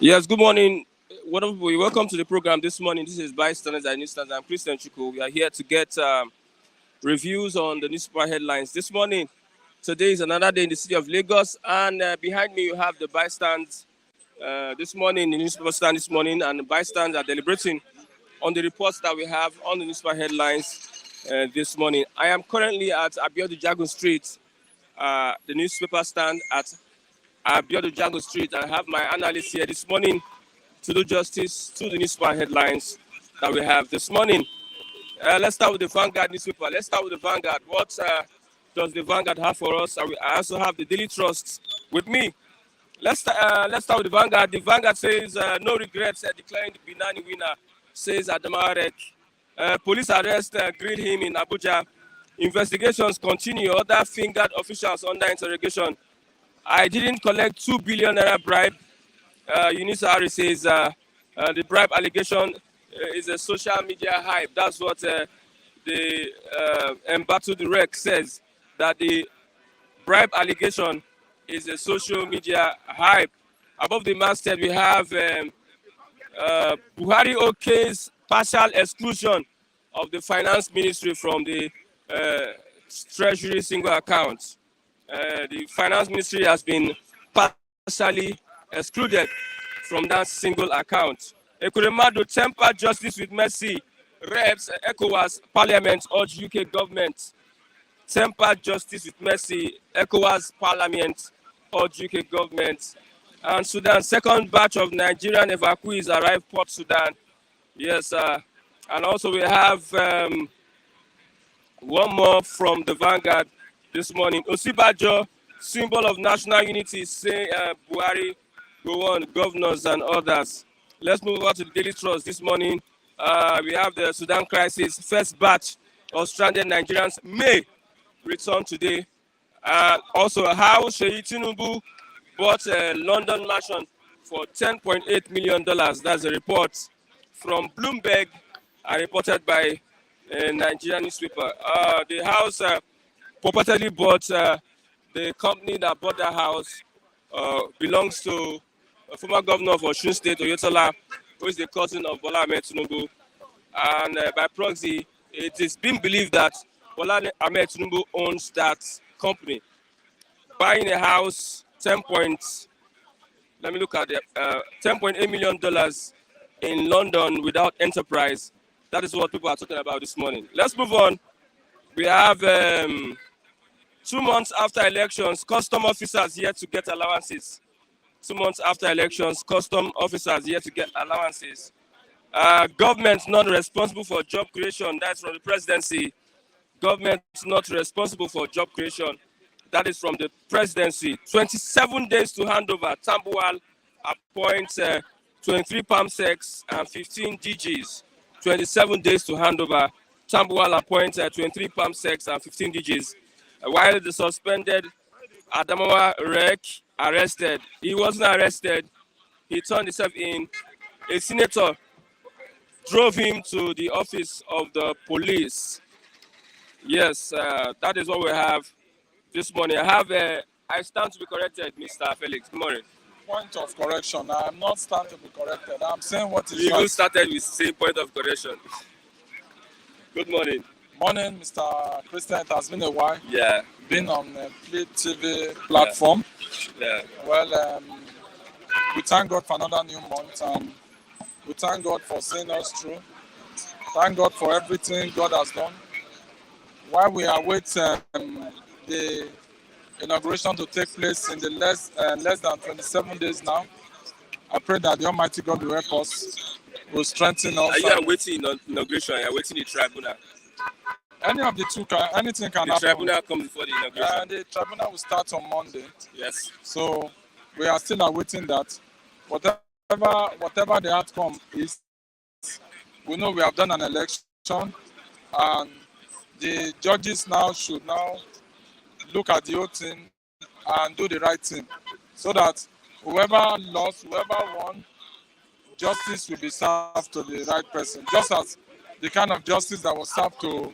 Yes, good morning. Wonderful people. Welcome to the program this morning. This is Bystanders and Newsstands. I'm Christian Chuku. We are here to get reviews on the newspaper headlines this morning. Today is another day in the city of Lagos, and behind me you have the bystands this morning, the newspaper stand this morning, and the bystands are deliberating on the reports that we have on the newspaper headlines this morning. I am currently at Abiodun Jagun Street, the newspaper stand at Abiodun Jagun Street. I have my analyst here this morning to do justice to the newspaper headlines that we have this morning. Let's start with the Vanguard newspaper. Let's start with the Vanguard. What does the Vanguard have for us? I also have the Daily Trust with me. Let's start with the Vanguard. The Vanguard says no regrets declaring the Binani winner, says Adamawa. Police arrest greet him in Abuja. Investigations continue. Other fingered officials under interrogation. I didn't collect 2 billion naira bribe. Eunice Harris says the bribe allegation is a social media hype. That's what the embattled rec says, that the bribe allegation is a social media hype. Above the masthead, we have Buhari OK's partial exclusion of the finance ministry from the treasury single account. The finance ministry has been partially excluded from that single account. Ekuremadu tempered justice with mercy. Reps ECOWAS Parliament urge UK government. Tempered justice with mercy. ECOWAS Parliament urge UK government. And Sudan, second batch of Nigerian evacuees arrived Port Sudan. Yes, and also we have one more from the Vanguard this morning. Osibajo, symbol of national unity, say Buhari, go on, governors and others. Let's move on to the Daily Trust this morning. We have the Sudan crisis. First batch of stranded Nigerians may return today. Also, how Sheyi Tinubu bought a London mansion for $10.8 million. That's a report from Bloomberg, reported by a Nigerian newspaper. The house purportedly bought, the company that bought the house belongs to a former governor of Osun State, Oyetola, who is the cousin of Bola Ahmed Tinubu. And by proxy, it is being believed that Bola Ahmed Tinubu owns that company. Buying a house, $10.8 million in London without enterprise. That is what people are talking about this morning. Let's move on. We have 2 months after elections, custom officers yet to get allowances. 2 months after elections, custom officers yet to get allowances. Government not responsible for job creation. That's from the presidency. Government not responsible for job creation. That is from the presidency. 27 days to hand over. Tambuwal appoints 23 PAMSECs and 15 DGs. 27 days to hand over. Tambuwal appoints 23 PAMSECs and 15 DGs. While the suspended Adamawa rec arrested, he wasn't arrested. He turned himself in. A senator drove him to the office of the police. Yes, that is what we have this morning. I stand to be corrected, Mr. Felix. Good morning. Point of correction. I am not stand to be corrected. I'm saying what is You right. started with same point of correction. Good morning. Morning, Mr. Christian. It has been a while. Yeah. Been on a Play TV platform. Yeah. Well, we thank God for another new month, and we thank God for seeing us through. Thank God for everything God has done. While we await the inauguration to take place in the less than 27 days now, I pray that the Almighty God will help us, will strengthen us. Are you awaiting inauguration? Are you awaiting the tribunal? Any of the two, anything can The happen. tribunal comes before the inauguration. The tribunal will start on Monday. Yes. So we are still awaiting that. Whatever the outcome is, we know we have done an election, and the judges now should now look at the whole thing and do the right thing, so that whoever lost, whoever won, justice will be served to the right person, just as the kind of justice that was served to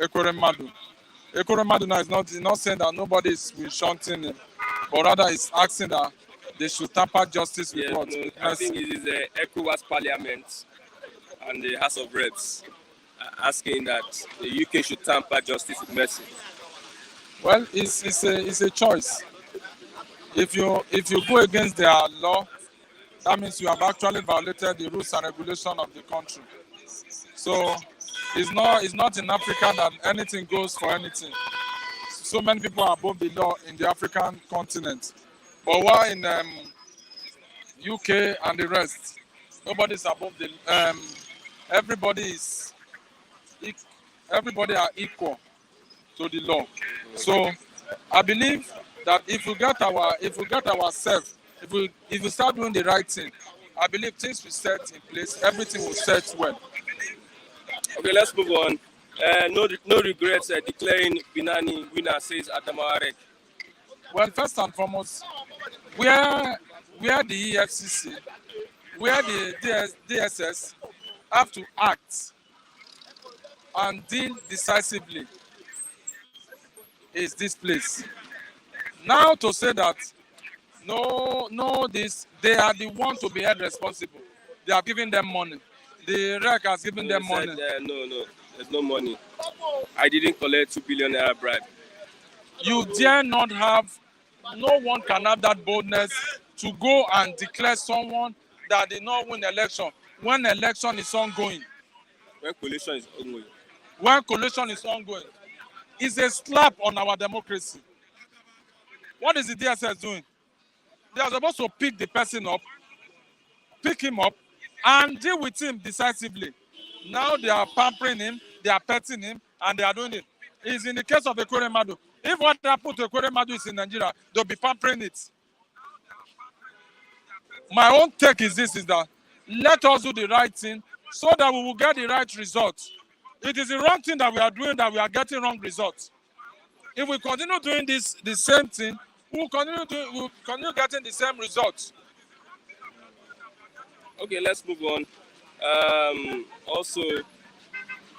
Ekuremadu. Ekuremadu now is not saying that nobody is shunting him, but rather is asking that they should tamper justice with Yes, what? no, With I think mercy. it is the ECOWAS Parliament and the House of Reps asking that the UK should tamper justice with mercy. Well, it's a choice. If you go against their law, that means you have actually violated the rules and regulation of the country. So it's not in Africa that anything goes for anything. So many people are above the law in the African continent. But while in UK and the rest, nobody's above the everybody is eq- everybody are equal to the law. So I believe that if we get ourselves, if we start doing the right thing, I believe things will set in place, everything will set well. Okay, let's move on. No regrets declaring Binani winner, says Adamawa. Well, first and foremost, where where the EFCC, where the DSS have to act and deal decisively is this place. Now to say that no this they are the one to be held responsible. They have given them money. The REC has given No, them he said, money. no, there's no money. I didn't collect 2 billion naira bribe. You dare not have, no one can have that boldness to go and declare someone that did not win election when election is ongoing. When coalition is ongoing. When coalition is ongoing, it's a slap on our democracy. What is the DSS doing? They are supposed to pick the person up, pick him up, and deal with him decisively. Now they are pampering him, they are petting him, and they are doing it. It's in the case of Ekweremadu. If what happened to Ekweremadu is in Nigeria, they'll be pampering it. My own take is this, is that let us do the right thing so that we will get the right result. It is the wrong thing that we are doing that we are getting wrong results. If we continue doing this, the same thing, we'll continue getting the same results. Okay, let's move on. Also,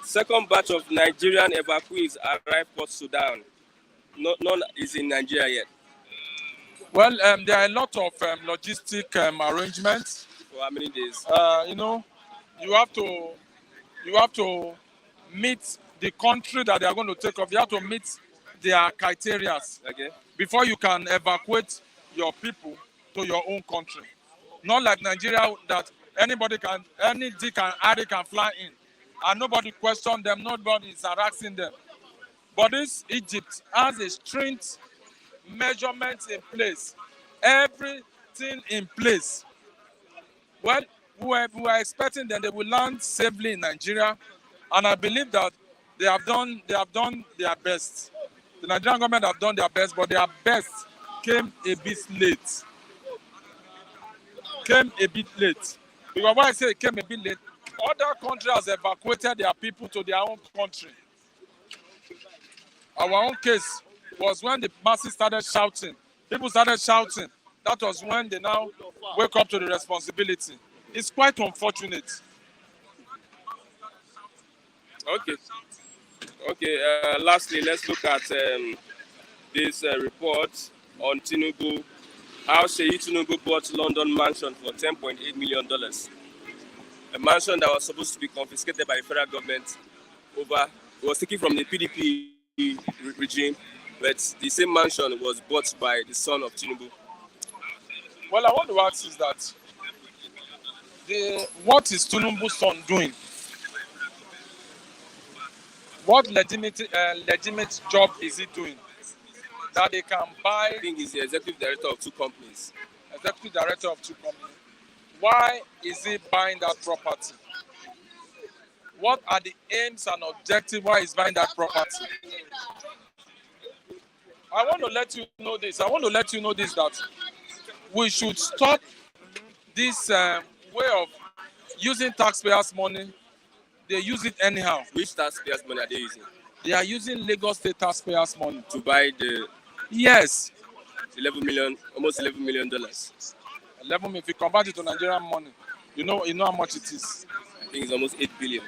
second batch of Nigerian evacuees arrived Port Sudan. None is in Nigeria yet. Well, there are a lot of logistic arrangements. For how many days? You know, you have to you have to meet the country that they are going to take off. You have to meet their criteria Okay. before you can evacuate your people to your own country. Not like Nigeria that any dick and Harry can fly in, and nobody question them, nobody is harassing them. But this Egypt has a strict measurements in place, everything in place. Well, we were expecting that they will land safely in Nigeria, and I believe that they have done their best. The Nigerian government have done their best, but their best came a bit late. Came a bit late. Because why I say it came a bit late, other countries has evacuated their people to their own country. Our own case was when the masses started shouting. People started shouting. That was when they now wake up to the responsibility. It's quite unfortunate. Okay. Okay. Lastly, let's look at this report on Tinubu. How Seyi Tinubu bought London mansion for $10.8 million. A mansion that was supposed to be confiscated by the federal government over, it was taken from the PDP regime, but the same mansion was bought by the son of Tinubu. Well, I want to ask is that what is Tinubu's son doing? What legitimate job is he doing that they can buy? I think he's the executive director of two companies. Executive director of two companies. Why is he buying that property? What are the aims and objectives why he's buying that property? I want to let you know this. I want to let you know this, that we should stop this way of using taxpayers' money. They use it anyhow. Which taxpayers' money are they using? They are using Lagos State taxpayers' money. To buy the Yes. 11 million, almost $11 million. 11, if you convert it to Nigerian money, you know how much it is. I think it's almost 8 billion.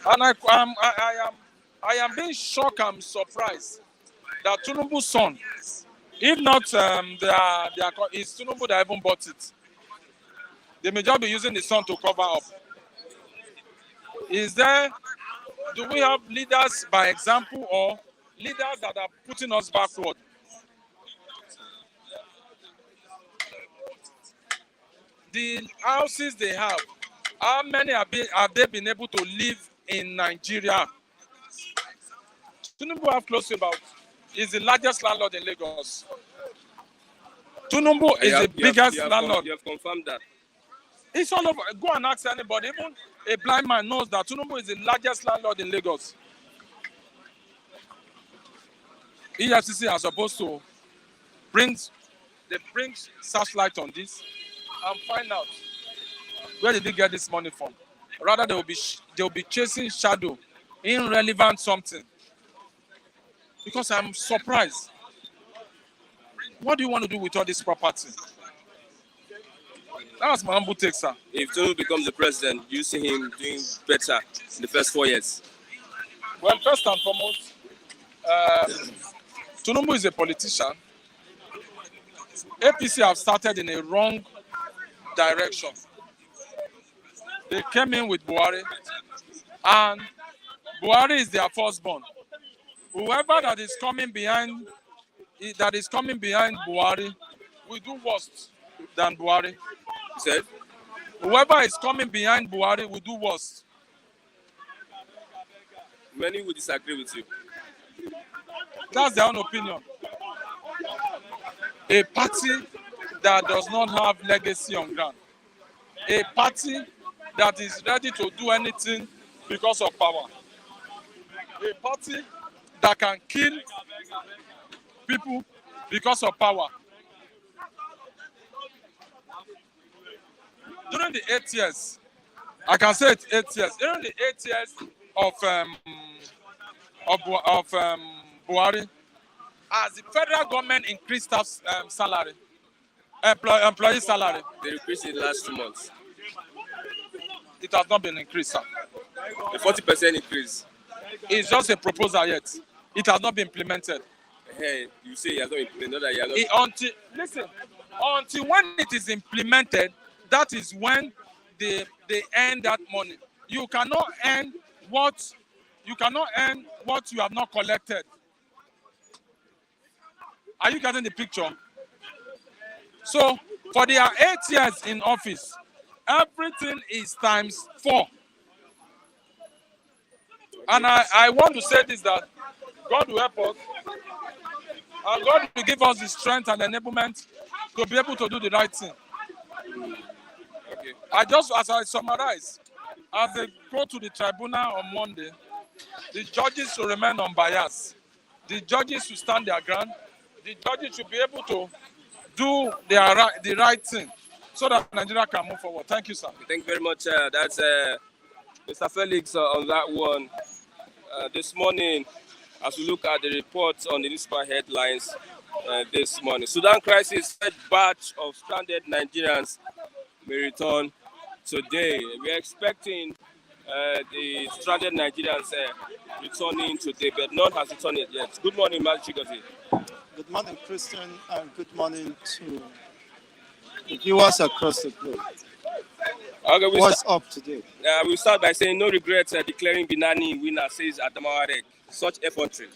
And I am being shocked and surprised that Tinubu's son If not, it's Tinubu that even bought it. They may just be using the sun to cover up. Do we have leaders by example or leaders that are putting us backward? The houses they have, how many have they been able to live in Nigeria? Tinubu have close to is the largest landlord in Lagos. Tinubu is the biggest landlord. You have confirmed that. It's all over. Go and ask anybody. Even a blind man knows that Tinubu is the largest landlord in Lagos. EFCC are supposed to bring searchlight on this and find out where did they get this money from. Rather, they will be chasing shadow, irrelevant something. Because I'm surprised. What do you want to do with all this property? That was my humble take, sir. If Tinubu becomes the president, do you see him doing better in the first 4 years? Well, first and foremost, Tinubu is a politician. APC have started in a wrong direction. They came in with Buhari, and Buhari is their firstborn. Whoever that is coming behind Buhari will do worse than Buhari. You said? Whoever is coming behind Buhari will do worse. Many will disagree with you. That's their own opinion. A party that does not have legacy on ground. A party that is ready to do anything because of power. A party that can kill people because of power. During the 8 years, I can say it's 8 years. During the 8 years of Buhari, as the federal government increased staff salary, employee salary, They increased it last 2 months. it has not been increased, sir. A 40% increase. It's just a proposal yet. It has not been implemented. Hey, you say you are not implemented. That you are not. Until when it is implemented, that is when they earn that money. You cannot earn what you have not collected. Are you getting the picture? So for their 8 years in office, everything is ×4. And I want to say this, that God will help us, and God will give us the strength and enablement to be able to do the right thing. Okay. As I summarize, as they go to the tribunal on Monday, the judges should remain unbiased. The judges should stand their ground. The judges should be able to do the right thing so that Nigeria can move forward. Thank you, sir. Thank you very much. That's Mr. Felix on that one. This morning, as we look at the reports on the newspaper headlines this morning, Sudan crisis, third batch of stranded Nigerians may return today. We are expecting the stranded Nigerians returning today, but none has returned yet. Good morning, Mazi Chigozie. Good morning, Christian, and good morning to the viewers across the globe. Okay, What's up today? We'll start by saying no regrets declaring Binani winner, says Adamawa. Such effrontery.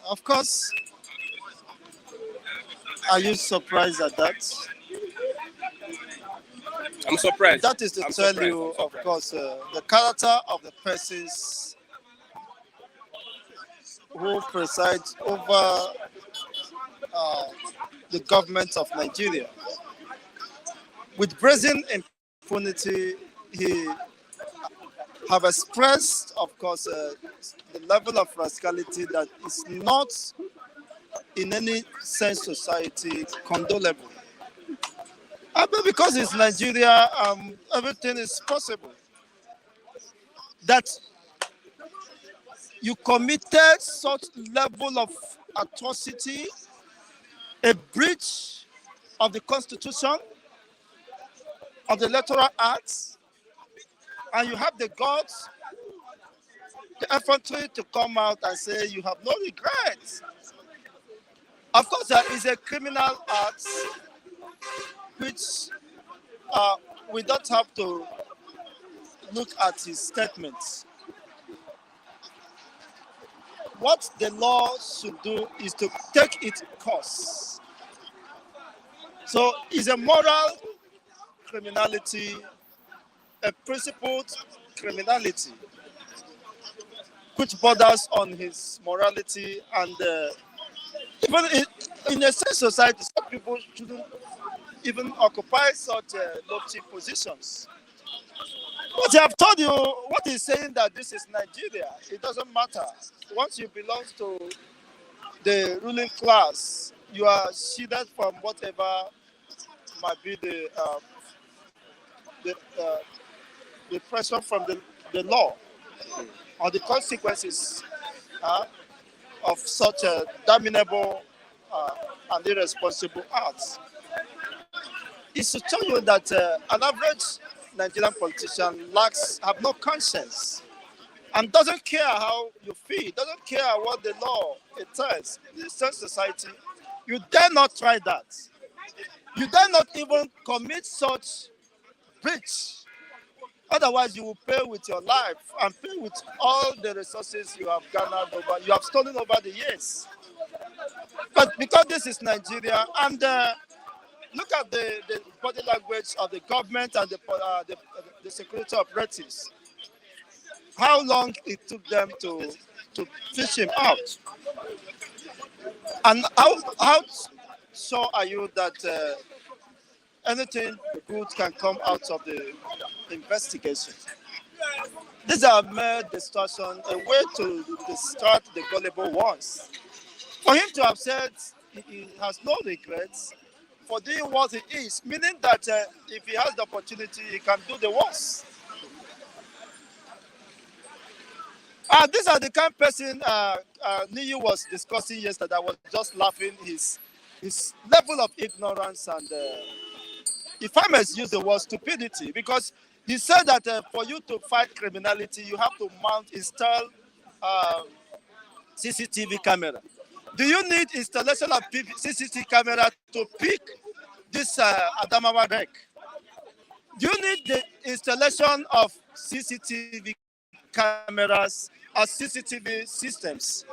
Of course, are you surprised at that? I'm surprised. That is to tell you, of course, the character of the persons who preside over the government of Nigeria. With brazen impunity, he have expressed, of course, the level of rascality that is not in any sense society condolable. But because it's Nigeria, everything is possible. That you committed such level of atrocity, a breach of the Constitution, of the Electoral Act, and you have the guts the effrontery to come out and say you have no regrets. Of course, there is a criminal act which uh, we don't have to look at his statements. What the law should do is to take its course. So it's a moral criminality, a principled criminality, which borders on his morality and even in a safe society, some people shouldn't even occupy such lofty positions. But I have told you what he's saying that this is Nigeria. It doesn't matter. Once you belong to the ruling class, you are shielded from whatever might be the, uh, the pressure from the law or the consequences uh, of such a damnable and irresponsible acts. It's to tell you that an average Nigerian politician have no conscience and doesn't care how you feel, doesn't care what the law it says. In this society, you dare not try that. You dare not even commit such breach. Otherwise, you will pay with your life and pay with all the resources you have garnered over, you have stolen over the years. But because this is Nigeria, and look at the body language of the government and the security operatives, how long it took them to fish him out. And how sure are you that anything good can come out of the investigation? These are mere distortion, a way to distort the gullible ones. For him to have said he has no regrets for doing what he is, meaning that if he has the opportunity, he can do the worst. These are the kind of person Niyu was discussing yesterday. I was just laughing his level of ignorance and, if I must use the word stupidity, because he said that for you to fight criminality, you have to install CCTV camera. Do you need installation of CCTV camera to pick this Adamawa wreck? Do you need the installation of CCTV cameras or CCTV systems?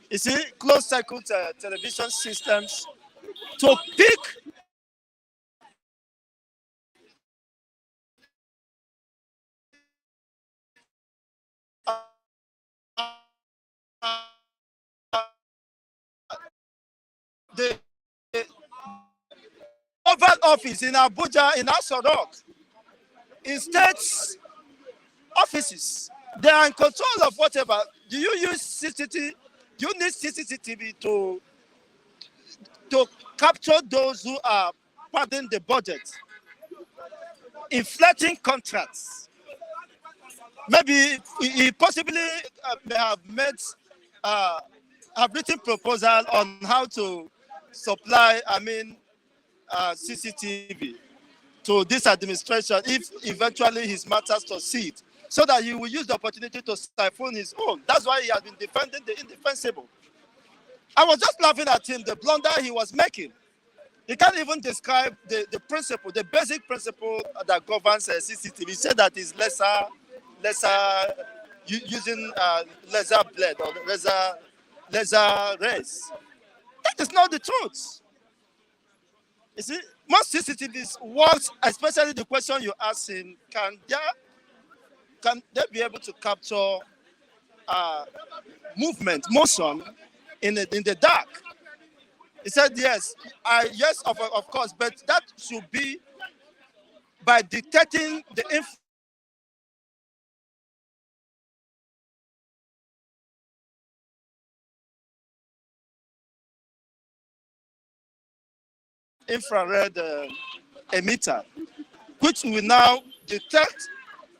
You see, closed circuit television systems to pick the overt office in Abuja, in Asorok, in states offices. They are in control of whatever. Do you use CCTV? Do you need CCTV to capture those who are padding the budget, inflating contracts? Maybe he possibly may have have written proposal on how to supply, CCTV to this administration if eventually his matters succeed, so that he will use the opportunity to siphon his own. That's why he has been defending the indefensible. I was just laughing at him, the blunder he was making. He can't even describe the principle, the basic principle that governs CCTV. He said that is using laser blade or laser rays. That is not the truth. You see, most CCTVs works, especially the question you ask him, can they be able to capture motion in the dark? He said yes. Yes, of course, but that should be by detecting the infrared emitter, which will now detect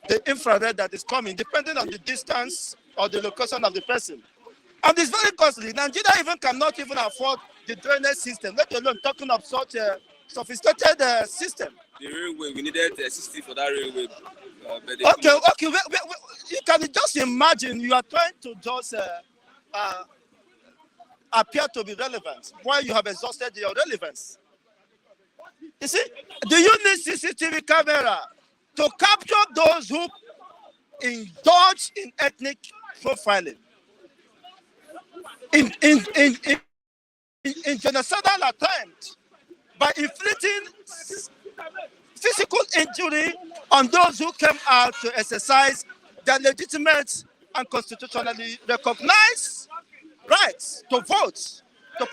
the infrared that is coming, depending on the distance or the location of the person. And it's very costly. Nigeria even cannot even afford the drainage system, let alone talking of such a sophisticated system. The railway, we needed a system for that railway. But they Okay, could not. okay. You can just imagine you are trying to just uh, appear to be relevant while you have exhausted your relevance. You see, do you need CCTV camera to capture those who indulge in ethnic profiling, in genocidal attempt by inflicting physical injury on those who came out to exercise their legitimate and constitutionally recognized rights to vote, to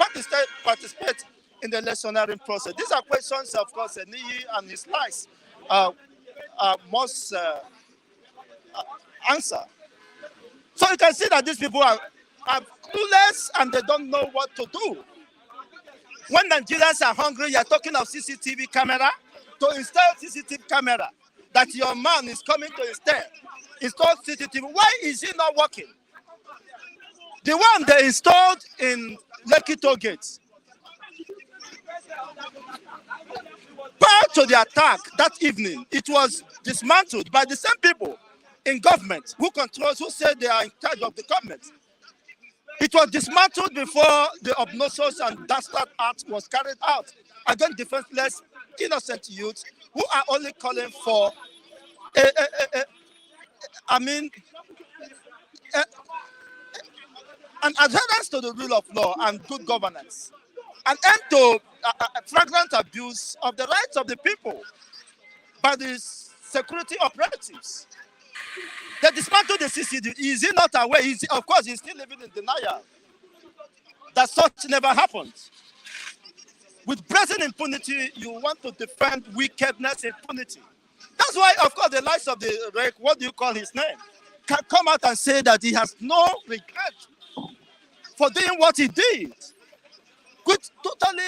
participate in the electionary process? These are questions, of course, Niyi and his lies uh, must answer. So you can see that these people are clueless and they don't know what to do. When Nigerians are hungry, you're talking of CCTV camera to install CCTV camera that your man is coming to install CCTV. Why is it not working? The one they installed in Lekki Toll Gate, prior to the attack that evening, it was dismantled by the same people in government who said they are in charge of the government. It was dismantled before the obnoxious and dastard act was carried out against defenseless, innocent youths who are only calling for, a, a, a, a, I mean, a, an adherence to the rule of law and good governance, an end to flagrant abuse of the rights of the people by the security operatives. They dismantled the CCD. Is he not aware? Of course, he's still living in denial that such never happened. With brazen impunity, you want to defend wickedness, impunity. That's why, of course, the likes of the Rek, what do you call his name, can come out and say that he has no regret for doing what he did, which totally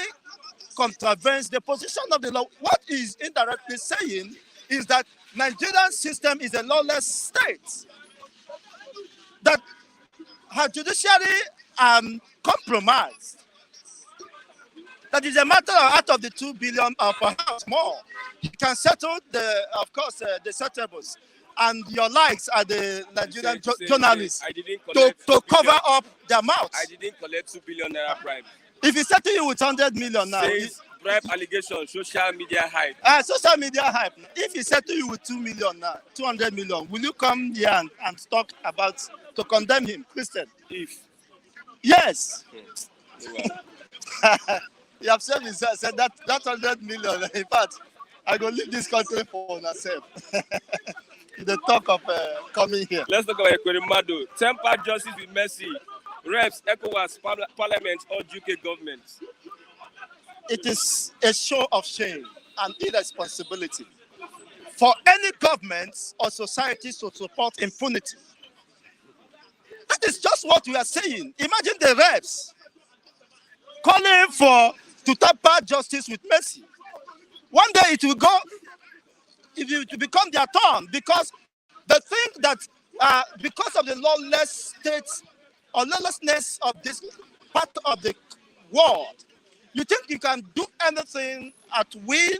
contravenes the position of the law. What he's indirectly saying is that Nigerian system is a lawless state, that her judiciary compromised. That is a matter of out of the 2 billion or perhaps more. You can settle of course, the settlements and your likes are the Nigerian journalists I didn't collect to 2 billion. cover up their I mouths. didn't collect 2 billion naira bribe. If he settle you with 100 million now, Says bribe allegation, social media hype. social media hype. If he settle you with 2 million now, 200 million, will you come here and talk about to condemn him, Christian? If. Yes. Well, You have said that 100 million. In fact, I go leave this country for myself. The talk of coming here. let's talk about Ekweremadu. Temper justice with mercy. Reps, ECOWAS, Parliament, or UK government. It is a show of shame and irresponsibility for any government or society to support impunity. That is just what we are saying. Imagine the reps calling to temper justice with mercy. One day it will become their turn, because they think that because of the lawless state or lawlessness of this part of the world, you think you can do anything at will,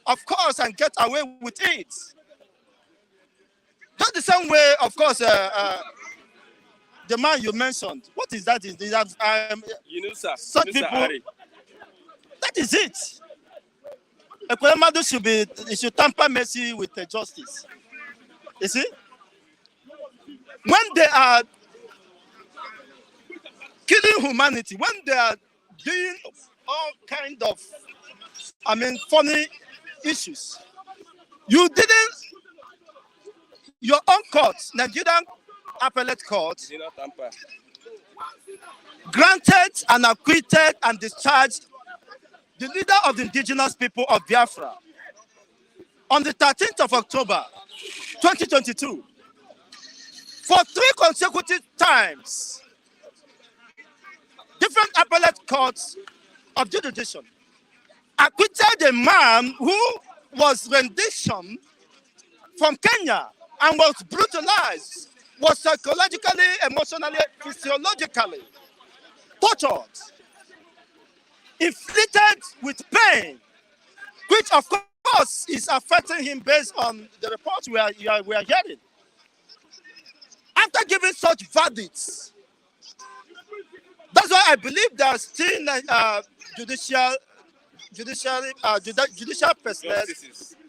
of course, and get away with it. Just the same way, of course, the man you mentioned. What is that? Is that Yunusa. such Yunusa people? Ari. That is it. Ekweremadu should tamper mercy with the justice. You see, when they are killing humanity, when they are doing all kind of, funny issues, your own court, Nigerian appellate court, Did not tamper. granted and acquitted and discharged the leader of the indigenous people of Biafra on the 13th of October, 2022, for 3 consecutive times. Different appellate courts of jurisdiction acquitted a man who was renditioned from Kenya and was brutalized, was psychologically, emotionally, physiologically tortured, inflicted with pain, which of course course, it's affecting him based on the reports we are hearing. After giving such verdicts, that's why I believe there are still judicial judicial personnel,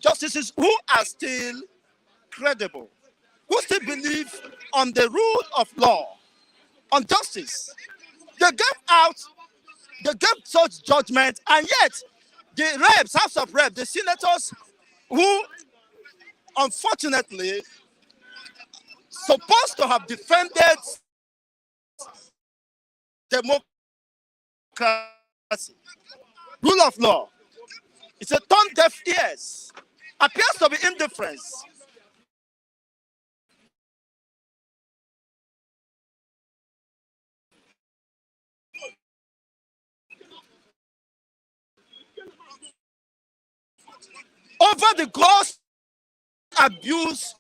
justices who are still credible, who still believe on the rule of law, on justice. They gave such judgment, and yet the reps, House of Reps, the senators who unfortunately supposed to have defended democracy, rule of law, it's a tone deaf ears, appears to be indifference. Over the gross abuse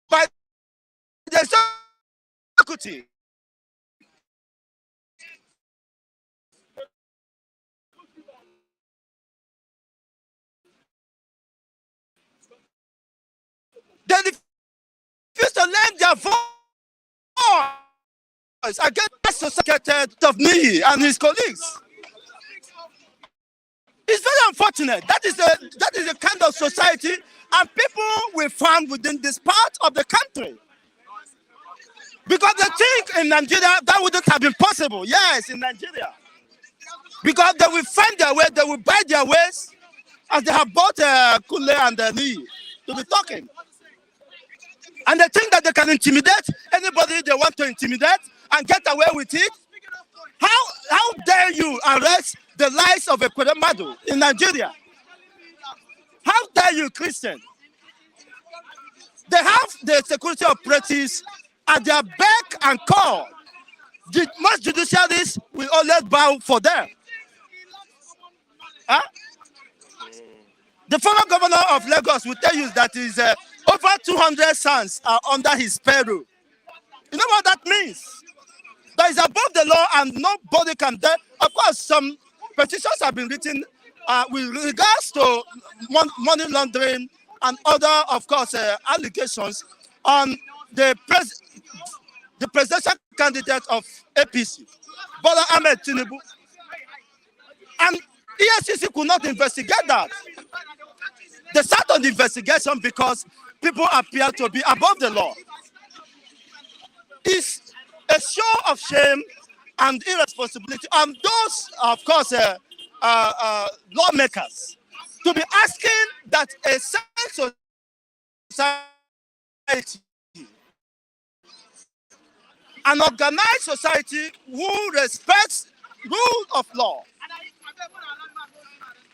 by the executive. They refuse to lend their voice against the society of Niyi and his colleagues. It's very unfortunate. That is the kind of society and people we found within this part of the country. Because they think in Nigeria that wouldn't have been possible. Yes, in Nigeria. Because they will find their way, they will buy their ways, as they have bought Kule and Niyi to be talking. And they think that they can intimidate anybody they want to intimidate and get away with it. How dare you arrest the lives of a Kwelemadu in Nigeria? How dare you, Christian? They have the security operatives at their beck and call. Most judiciaries will always bow for them. Huh? The former governor of Lagos will tell you that is over 200 sons are under his payroll. You know what that means? That is above the law and nobody can dare. Of course, some petitions have been written with regards to money laundering and other, of course, allegations on the presidential candidate of APC, Bola Ahmed Tinubu. And EFCC could not investigate that. They start on the investigation because people appear to be above the law. It's a show of shame and irresponsibility on those, of course, lawmakers to be asking that a sane society, an organized society who respects rule of law,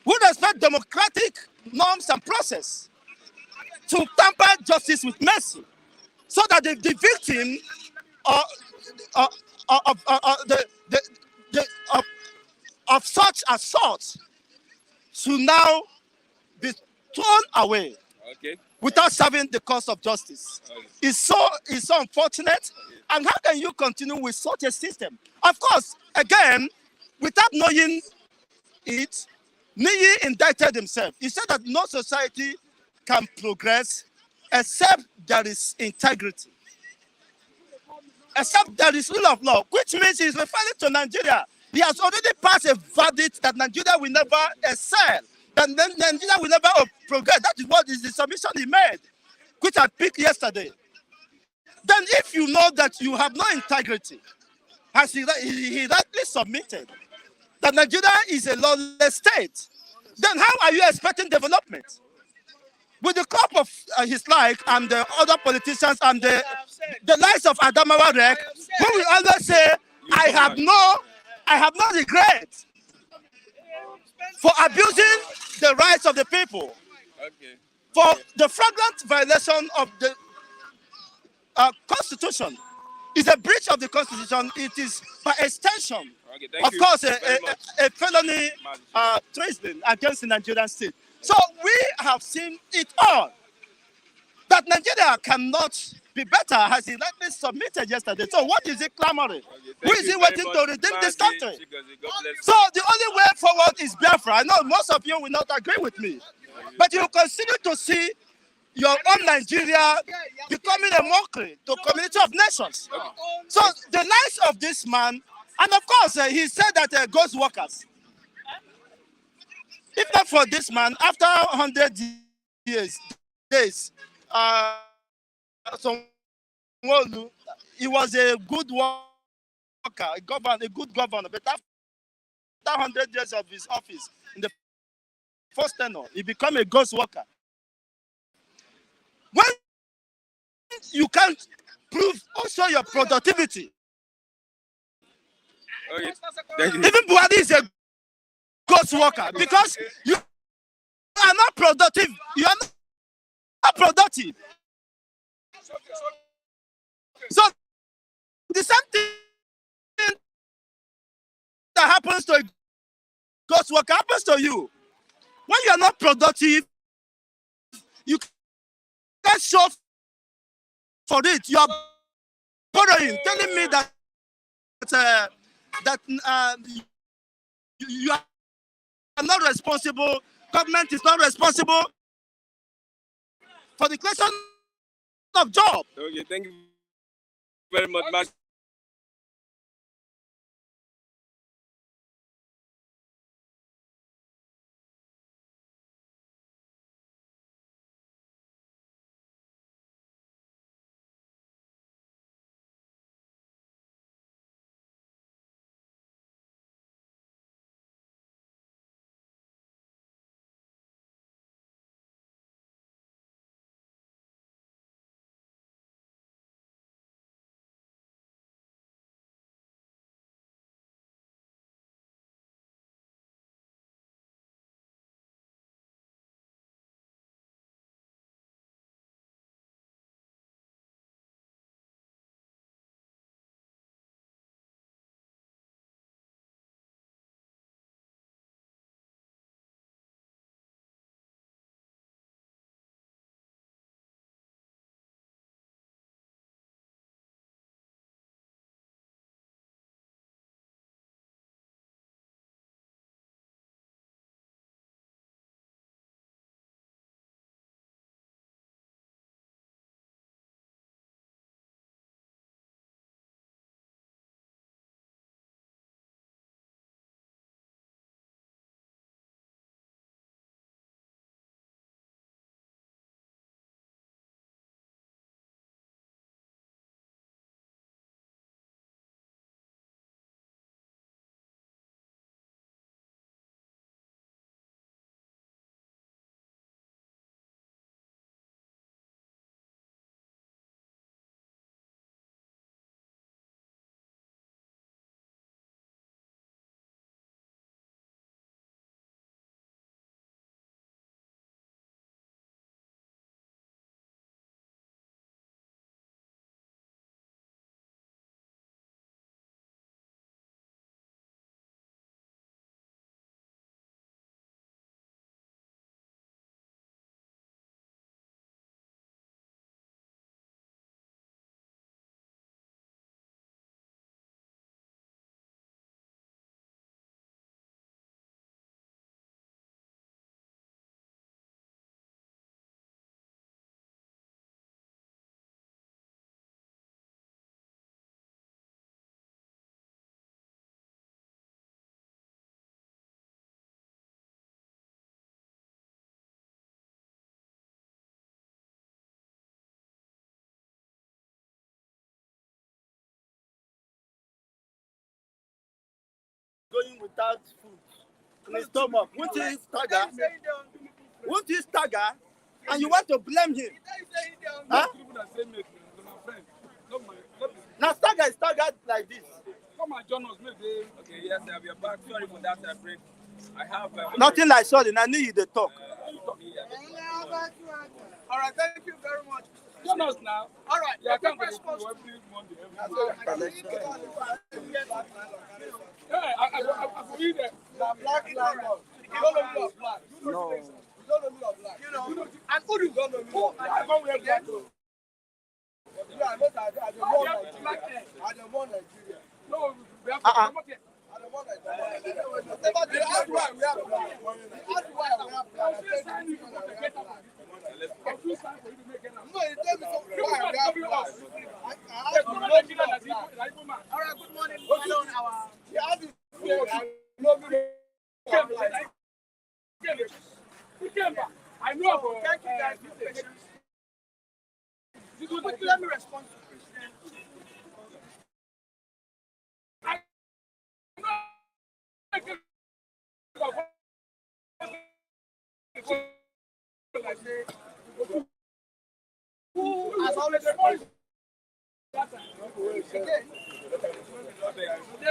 who respect democratic norms and process, to tamper justice with mercy, so that the victim of such assault should now be thrown away without serving the cause of justice. It's so unfortunate. And how can you continue with such a system? Of course, again, without knowing it, Niyi indicted himself. He said that no society can progress except there is integrity, except there is rule of law, which means he's referring to Nigeria. He has already passed a verdict that Nigeria will never excel, that Nigeria will never progress. That is what is the submission he made, which I picked yesterday. Then if you know that you have no integrity, as he rightly submitted, that Nigeria is a lawless state, then how are you expecting development? With the crop of his like and the other politicians and the likes of Adamawa Rek, who will always say, I have no regret for abusing the rights of the people, for the flagrant violation of the Constitution. It's a breach of the Constitution. It is, by extension, of course, a felony treason against the Nigerian state. So we have seen it all, that Nigeria cannot be better as he rightly submitted yesterday. So what is he clamoring? Who is he very waiting much, to redeem this Mazi country? Chigozie. God bless So the only way forward is Biafra. I know most of you will not agree with me, but you continue to see your own Nigeria becoming a mockery to community of nations. So the lives of this man, and of course he said that ghost workers. If not for this man, after 100 years, days, so he was a good worker, a good governor, but after 100 years of his office, in the first tenure, he became a ghost worker. When you can't prove also your productivity, Okay. Thank you. even Buhari is a ghost worker because you are not productive. You are not productive. So the same thing that happens to a ghost worker happens to you. When you are not productive, you can't show for it. You are borrowing, telling me that you are not responsible. Government is not responsible for the creation of job. Okay, thank you very much, Mazi. Going without food in his stomach. Won't he stagger? And you want to blame him? Huh? Now stagger is staggered like this. Come and join us, maybe. Okay, yes, sir. We are back. Sorry for that break. I have Nothing like sorry. I need you to talk. All right, thank you very much. Join us now. All right, yeah, I can't every Monday. Yeah, I believe that. Black landlord. You don't know me of black. No. You don't know me of black. You know, and who do you don't know me of black? I don't wear black clothes. I know. So, thank you guys for your patience. Let me respond to who has always they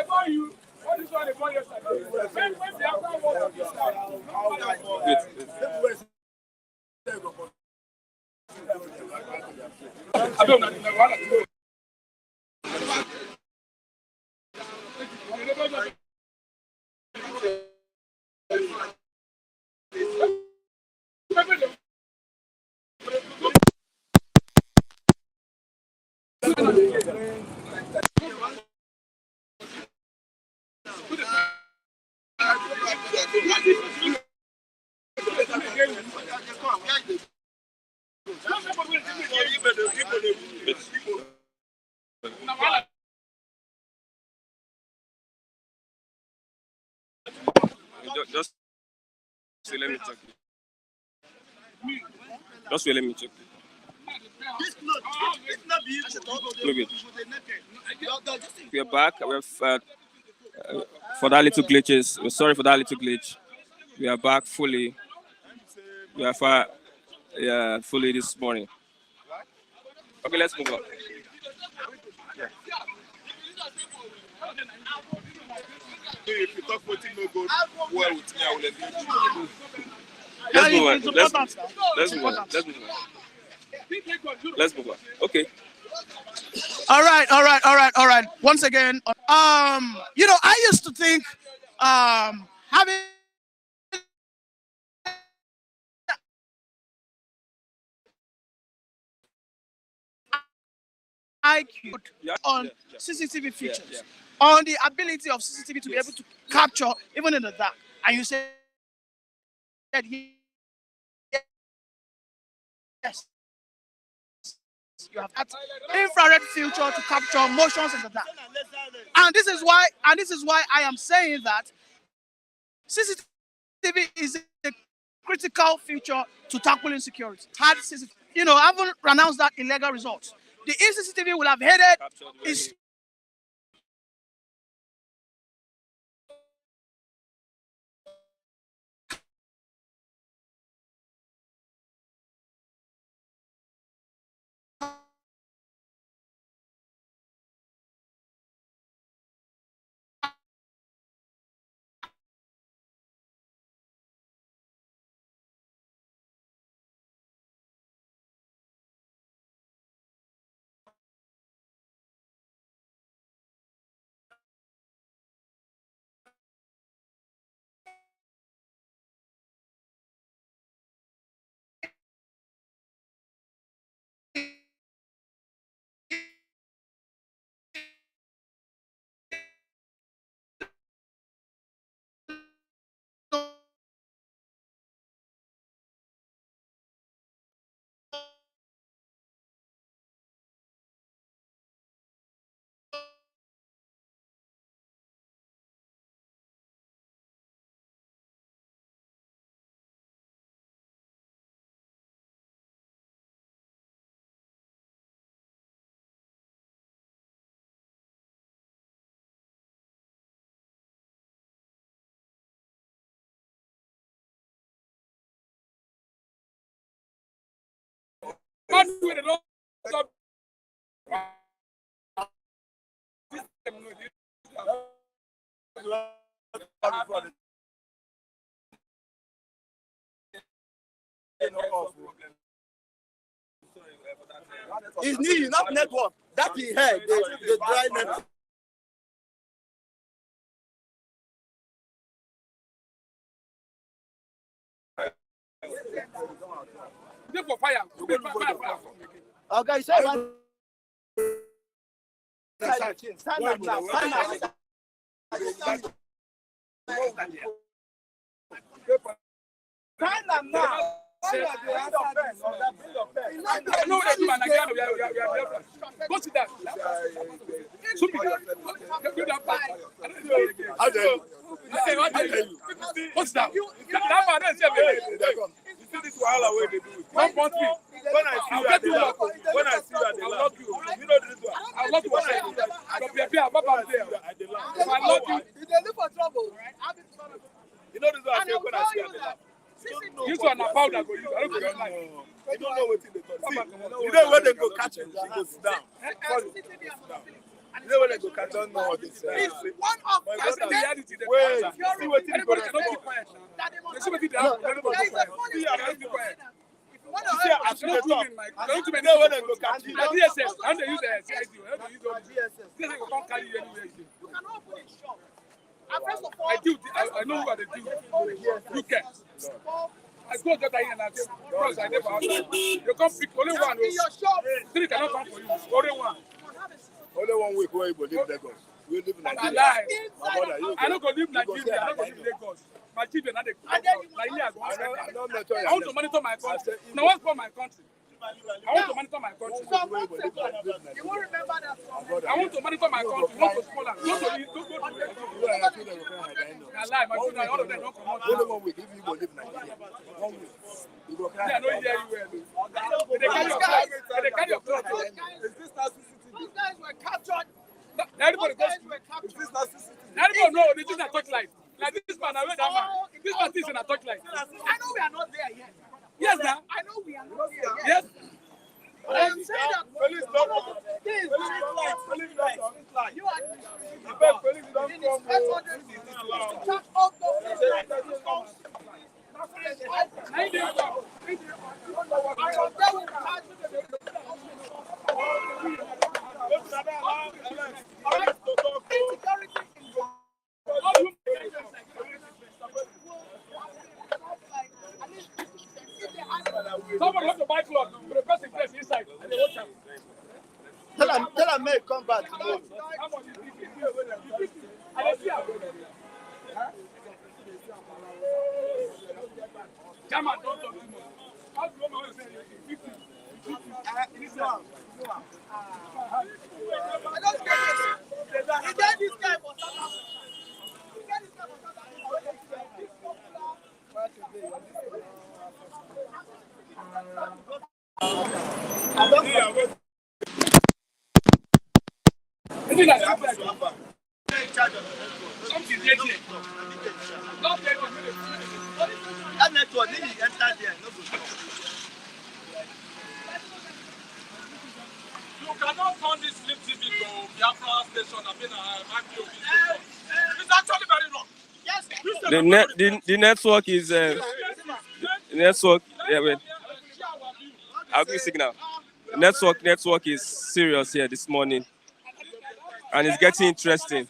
born you. What is what they born yesterday? When they have done what of this Just let me check. Just let me check. Look it. We are back. We have for that little glitches. We're sorry for that little glitch. We are back fully. We are fully this morning. Okay, let's move on. If you talk about it, no good. Well, with me, I will let you. Let's move on. Let's move on. Let's move on. Okay. All right. Once again, I used to think, having IQ on CCTV features, on the ability of CCTV to be able to capture even in the dark, and you said yes, you have that infrared filter to capture motions in the dark, and this is why I am saying that CCTV is a critical feature to tackle insecurity. Had CCTV, haven't announced that illegal results, the CCTV will have headed is It's new, not network. That he had, the dry network. Okay, say Go sit down. What's that? You see this while away they do it. When I see you at the lab, when I see you at the lab, you know this one. I love you. I love you. You dey look for trouble. You know this one. I say when I see you at the lab. You two are not powder go use. I don't go online. You don't know what they do. You know when they go catch him, she goes down. You know when they go catch him, know what they say. One of That's the reality. Wait, see what you There is a funny don't you know when they go catch you? The DSS, and they use the CID, and they use the DSS. They can't carry you anywhere. You cannot open a shop. I know what they do. You can. I go get here and I say, bros, I never outside. You come pick only one. Three cannot come for you. Only one. Only 1 week where you live Lagos. You live in Nigeria. I don't go live Nigeria. I don't go live Lagos. My children are the I want to monitor my country. Now what's for my country? I want to monitor my country. You won't remember that song. I want to monitor my country. Not to spoil am. Not to I lie. My children, all of them don't come out. Only 1 week. If you go live Nigeria, 1 week. You go cry. I don't hear you well. They carry your clothes. Is this not CCTV? Those guys were captured. Everybody goes. Is this not CCTV? Everybody know this is a touchlight. Like this man, I read that man. This man is in a touchlight. I know we are not there yet. Yes, now. I know we are not there yet. Yes. But I'm saying that Police don't come. this Police don't come. you are Police don't in his headquarters to track all those Someone has to buy clothes. But the person place inside. And they watch out. Tell him, may come back tomorrow. Come on, don't talk too much. How do you want to say 50? I don't get this. He get this guy for South He get this guy for South I don't Something there. Not there. that network, then you enter there. No good. You cannot turn this Slim TV to Biafra station and be IPOB. It's actually very wrong. Yes. The network is the network. Yeah, wait. I'll give you a signal. The network is serious here this morning, and it's getting interesting.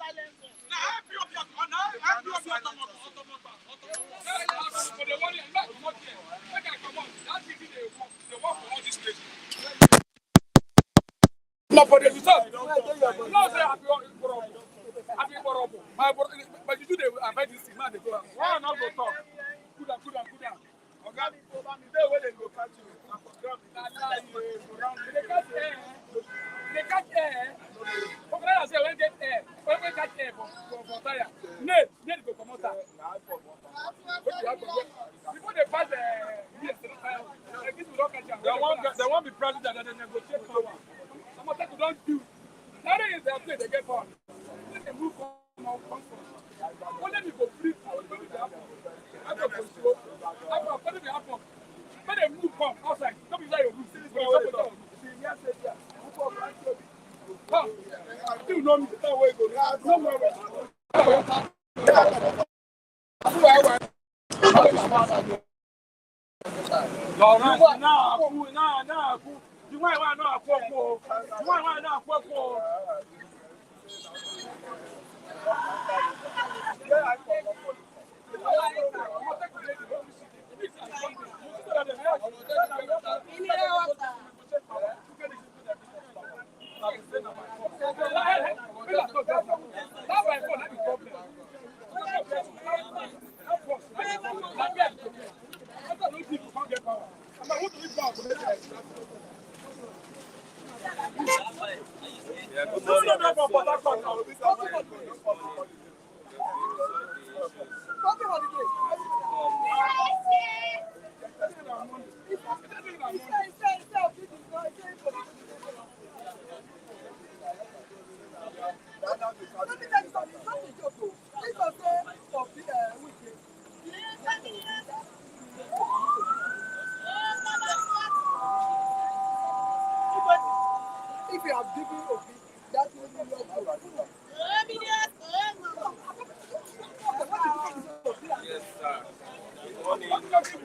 But you do the avoid this thing, man. They go. Why not go talk? Cool down. Okay. Today when they go catch you, they catch air. Okay, I say when get air, when catch air for tire. Net go come out. Before they pass this will not catch them. They won't be president and then negotiate power. Some of them don't do. That is their play. They get power. Then they move on. When they go free, after control, after they happen, when they move from outside, come inside your room. Come, you know me. That way go. No more.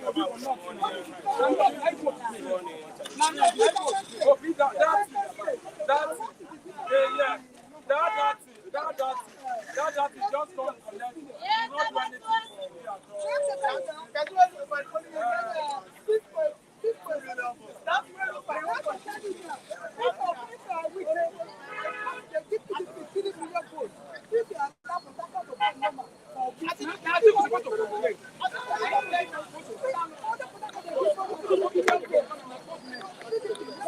That is just come collect. You not do anything for me at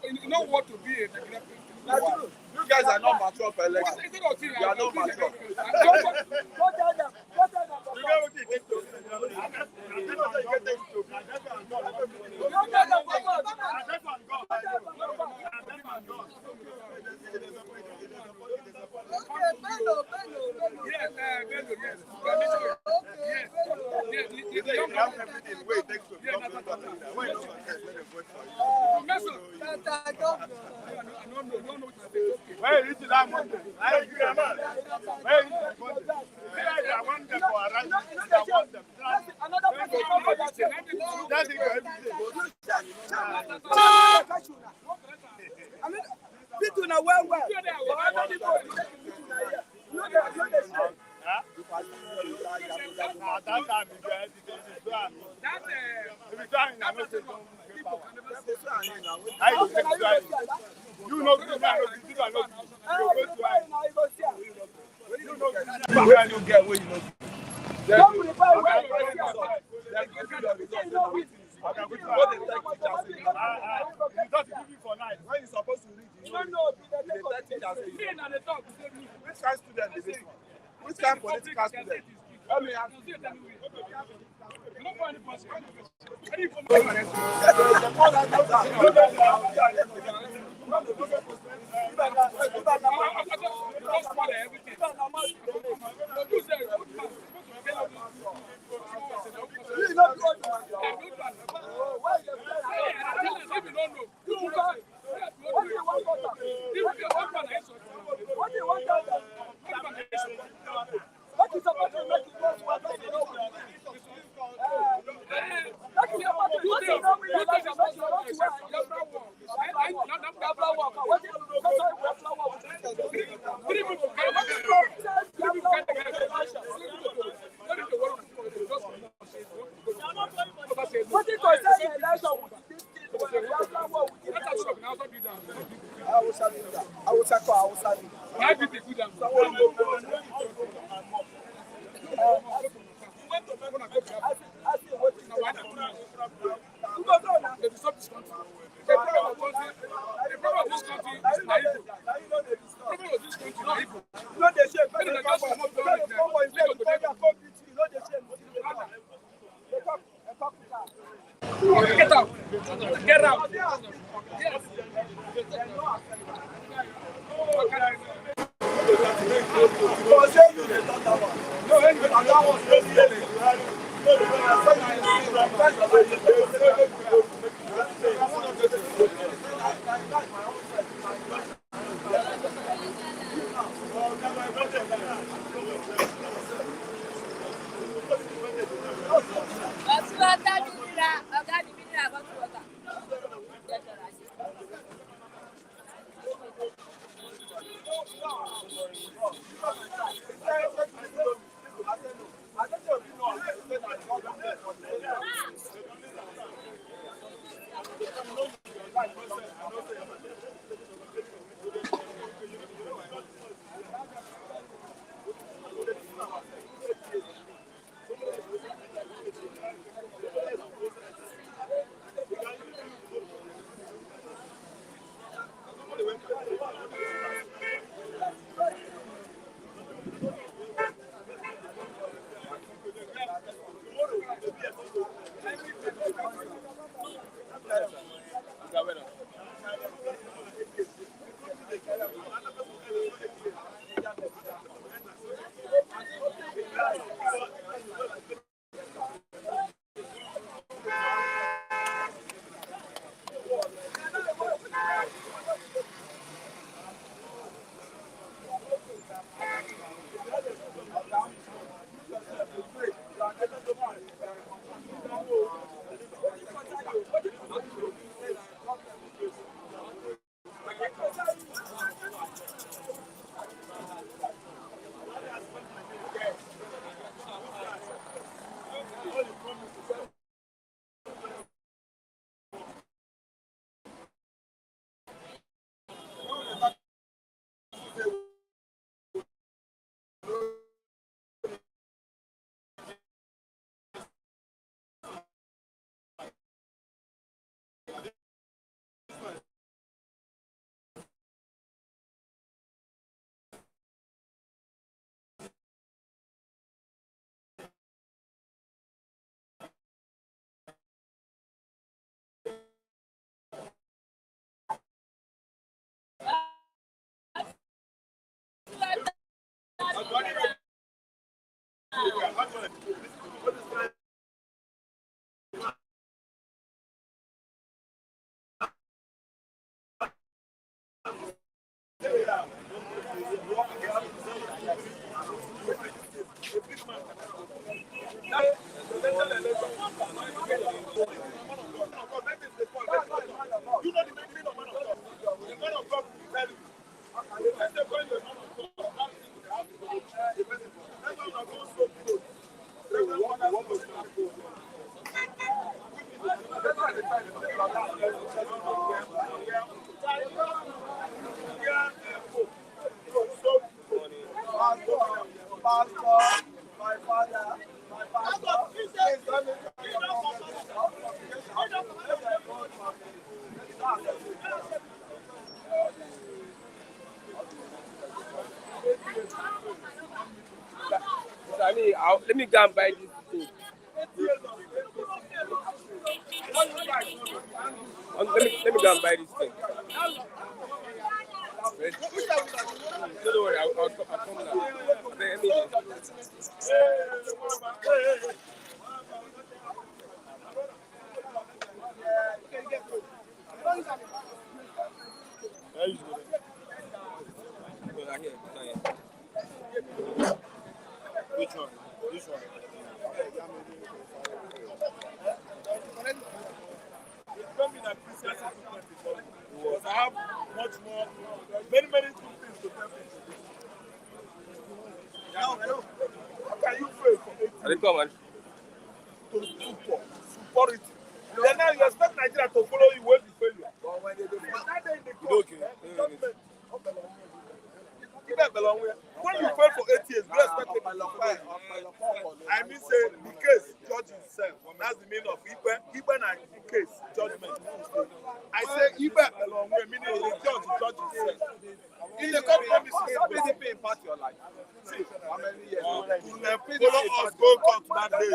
You know what to be a you guys are not mature for election. You are not mature. Where is that money? Where is that money? Where is that money? I want them for a run. I want them. Another person. That's it. I mean, people now well. You know, you get where you know. When you're supposed to read, you don't know. Which kind of student is this one? Which kind of political student? Let me ask you. Get out! Get out! Yes. pastor, my father, my pastor. Please let me tell you Let me go and buy this thing. Let me go and buy this thing. Don't worry, I'll come now. Let me. Which one? This one. Don't mean that Christians is different because I have much more, many good things to tell people. Now, how can you pray for 8 I didn't come and to support it? Then now you expect Nigeria to follow you when you failure. But when they do that, then they come. When you fail for 8 years, you expect to I mean, say the case judge himself. That's the meaning of Ibe. Ibe na the case judgment. I say Ibe meaning the judge himself. In the compromise, how did he pay impact your life? See, how many years? Follow us, go court that day.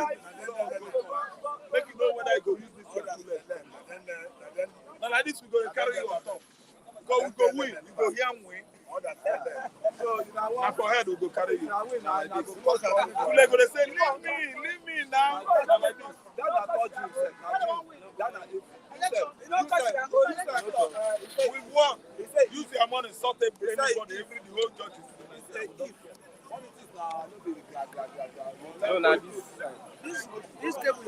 Make you know whether you go use this one to let. Now like this, we go carry you on top. Because we go win, we go here and win. So now for head we go carry you. Like this. They go say, leave me now. We won. Use your money, sort anybody, every the whole judges. no, now This cable.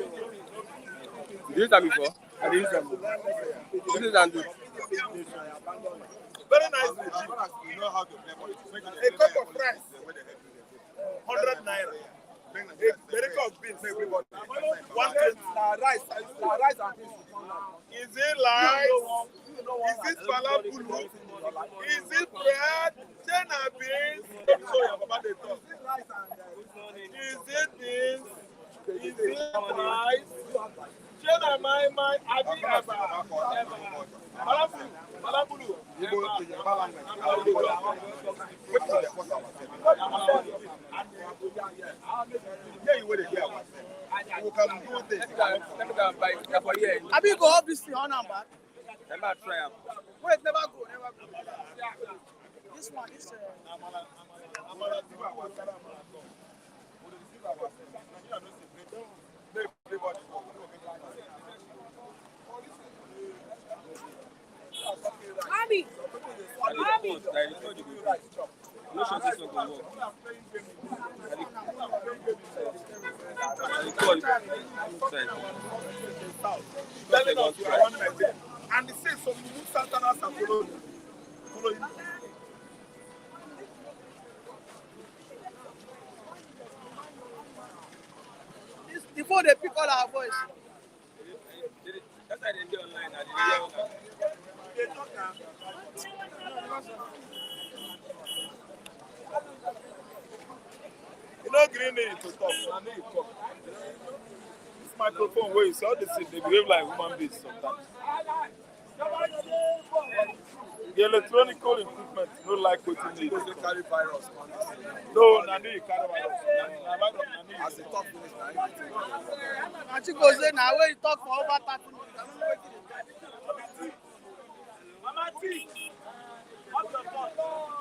you used that before? I didn't use that before. This is and do. Very nice regime. You know how to play money. A cup of rice, 100 naira. Very good beans, everybody. 120. Rice and beans. Is it rice? Is it falafel? Is it bread? Chena beans? So your mama dey talk. Is it beans? Is it rice? Chena my abi eba. Falafel. I be go up this thing on and back. Never try am. Wait, never go. This one is Mommy. No sure this one go work. Telling us you are running Nigeria. And they say some new Santanas are following you. Before they pick all our voice. That's why they do online. I didn't You know, green to talk. I know you talk. This microphone, where you see all this, they behave like human beings sometimes. The electronic equipment, no like what you need. They carry virus. No, I know you carry virus. As a top finish, And she goes in now where you talk for over 30 minutes. Mama T. What's the phone?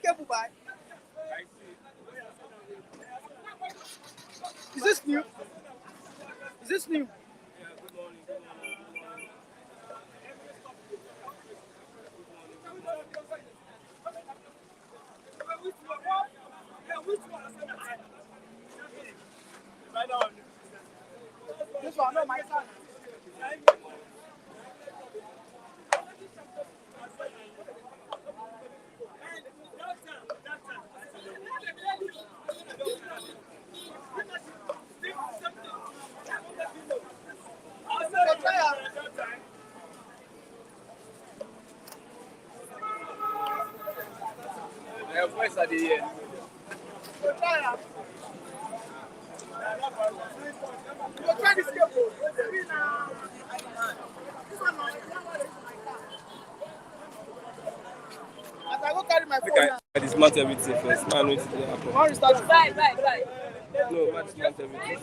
cable by? Is this new? Is this new? This one, no, my son. Your voice at the end. Try this cable. As I go carry my phone now. I dismount everything first. Man, wait till it happen. One restart. Right. No, man, dismount everything.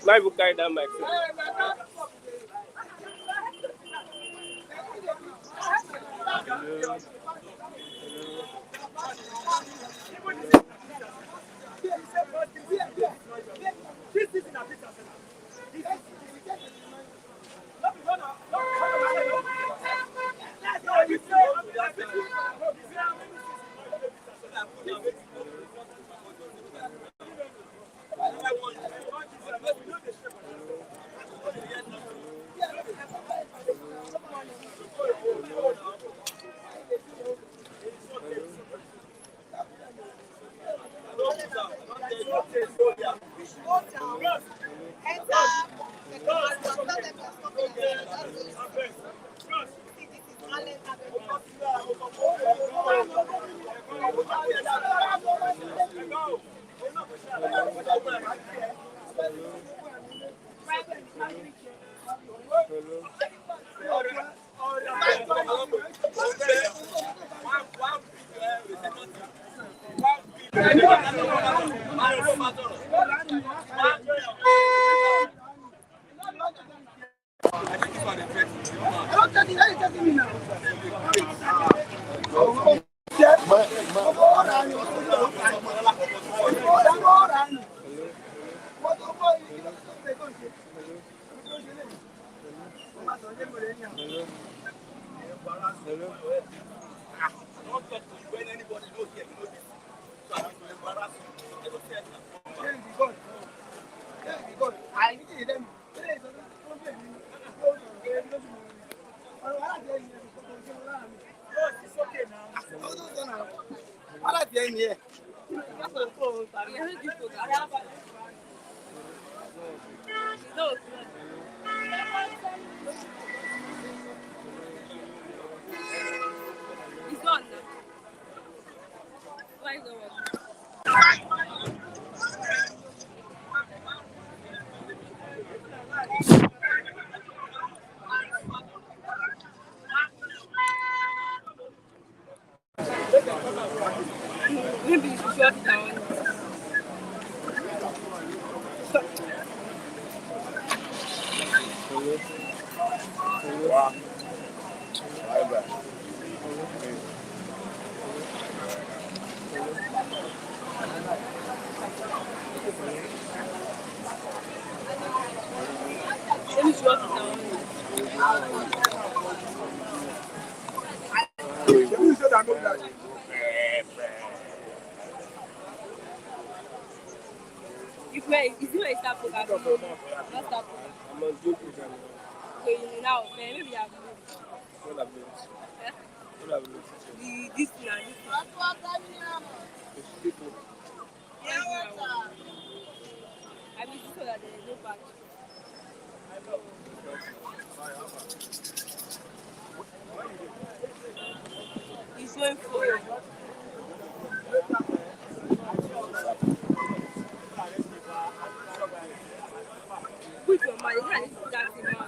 My book carry that mic. Hello. Don't talk to when anybody knows here, you know this. So I want to embarrass you. Yeah, because I need them. It's okay now. What are they in here? No. It's gone now. Why is it not working? Maybe you should shut it down. Wow. Let me shut it down. You said I know that. If you start program, not start program. I'm on joke program. So you now, maybe you have moved. What have you noticed? Eh? What have you noticed? This thing and this thing. It's people. I mean, so that there is no patch. It's going for put your money. You can't put that in now.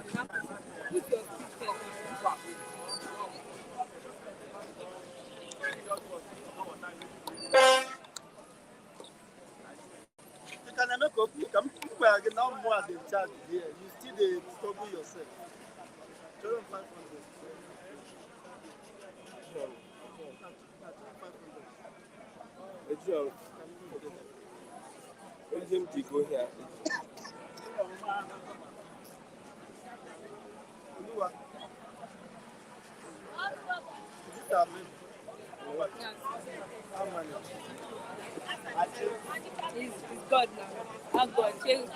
Put your speaker. You can make up. You can people are now more at the charge here. You still dey struggle yourself. Children 500. It's let him to go here. Oluwa. Is it our name? Yeah. How many? It's God now. Have God change.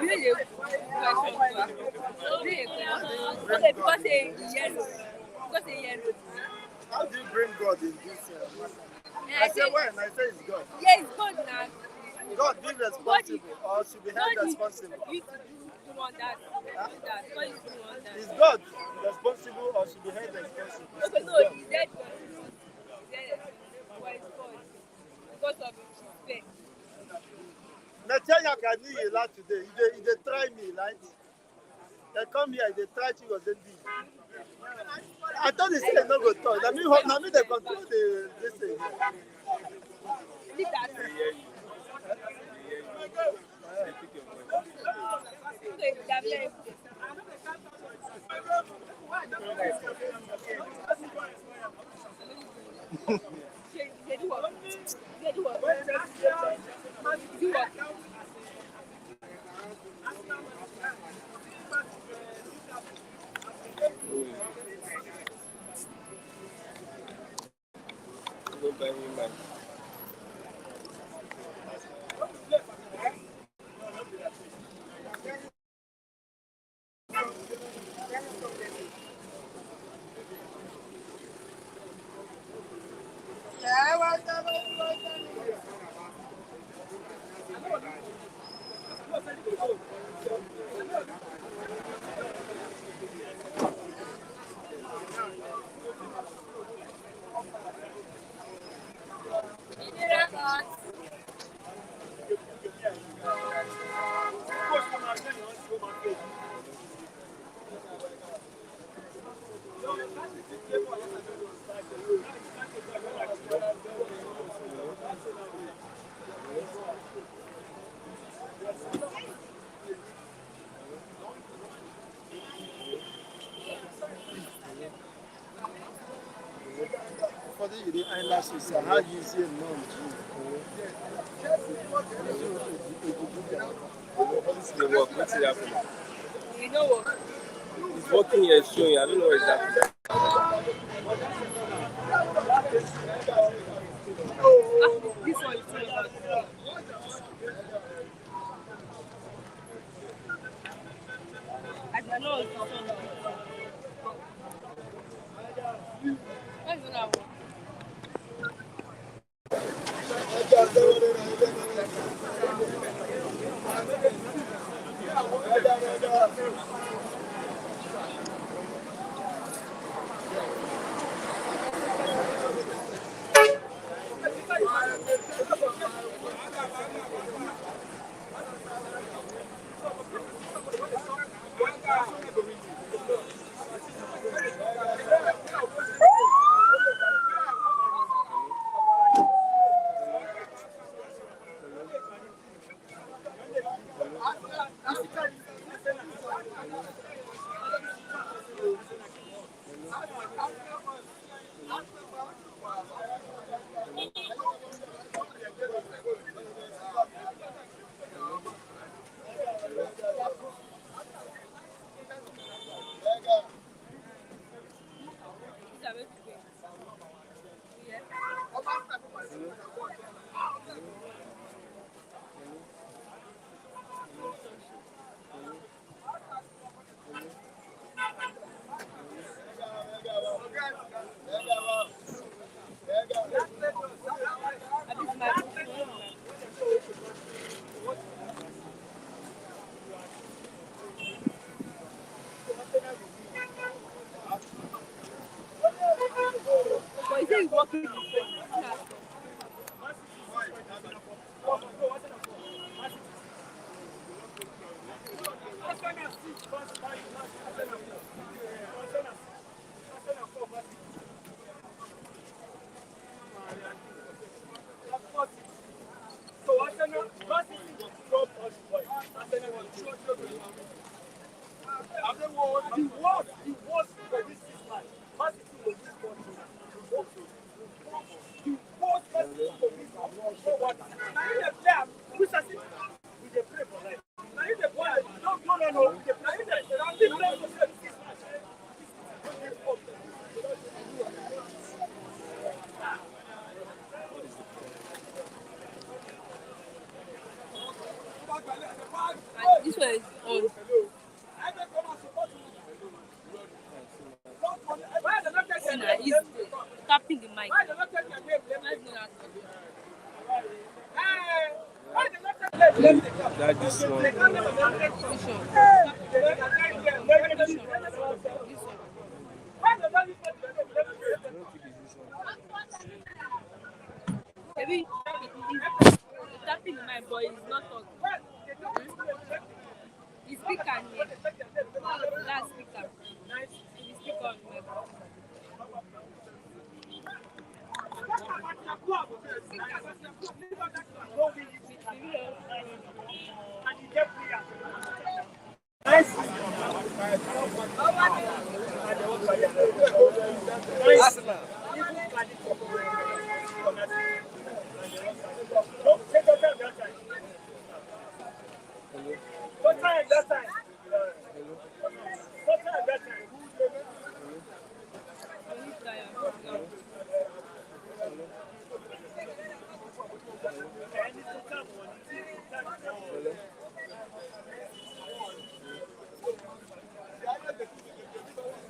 You know the question. Okay, because a yellow. Because a yellow. How do you bring God in this matter? And I say when? I say it's God. yeah, it's God now. God be responsible or should be held God is responsible. you to want that. That. God is to want that. Is God responsible or should be held responsible? Okay, no, he said God. He said why is God? Because of his respect. Natanya can do a lot today. They try me, right? They come here, they try to was I thought they said no go talk. I mean they control the this thing. Leave that. Okay, that very good. They do what? They do what? Do what? Go buy me man. For the eyelashes, how you see a non This is the work. What's it happening? You know what? It's working here, it's showing. I don't know what is happening. This one is I don't know. What's the one? But he said he's working. And this one is on. See now, he's tapping the mic. That this one. This one. Maybe he's tapping the mic, but he's not talking. The speaker here. That speaker. The speaker on the mic.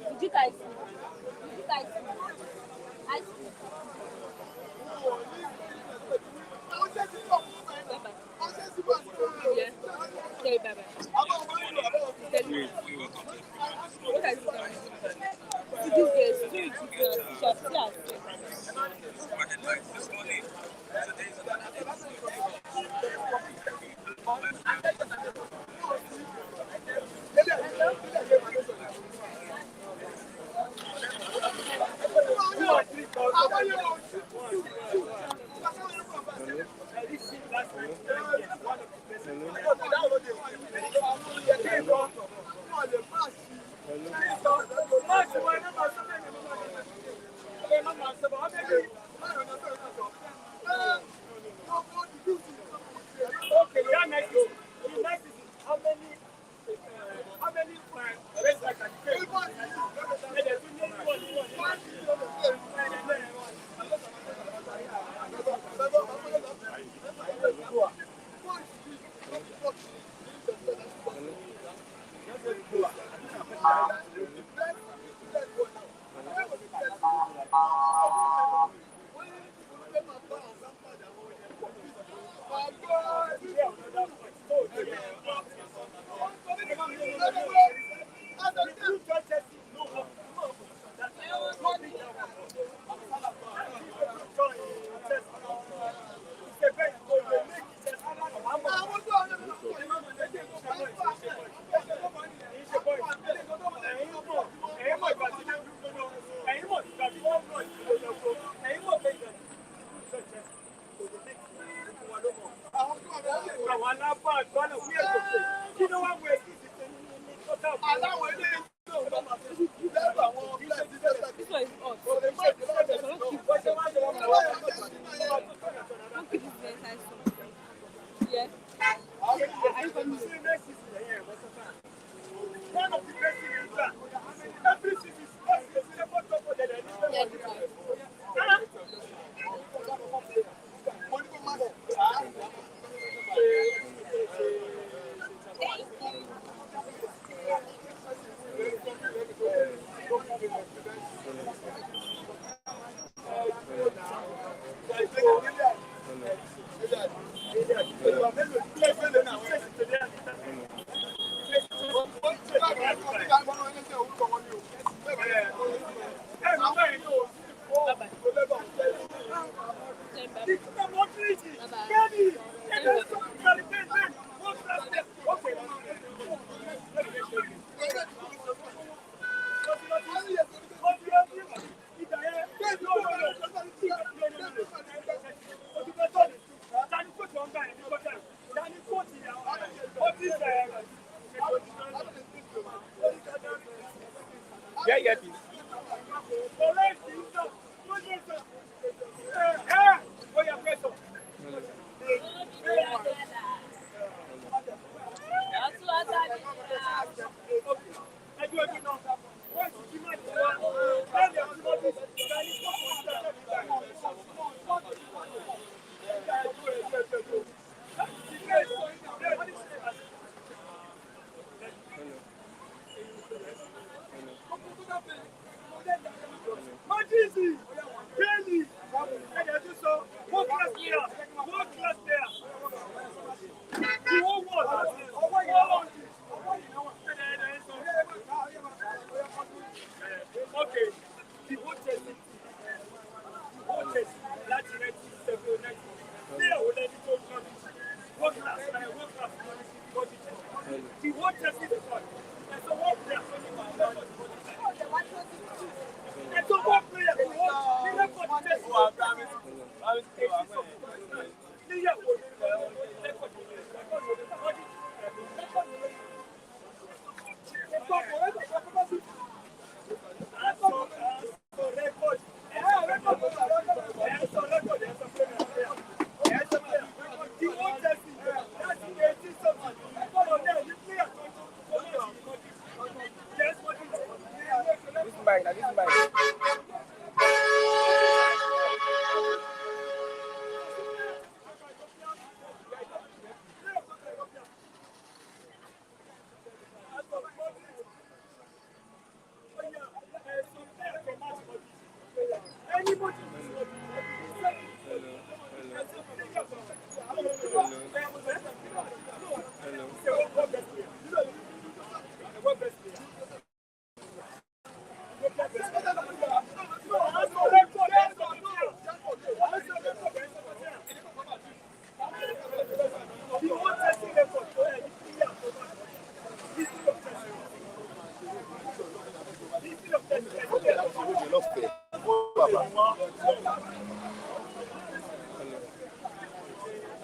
Did you guys see? Did you guys see? I see. Bye-bye. Yeah. Say bye-bye. What are you doing? This is so ridiculous. You shall see us.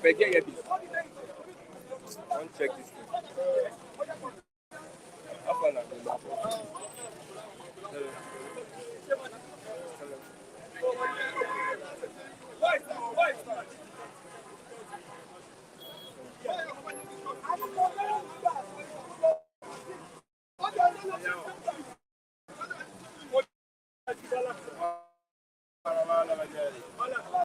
Forget your business. Don't check this thing. How far now?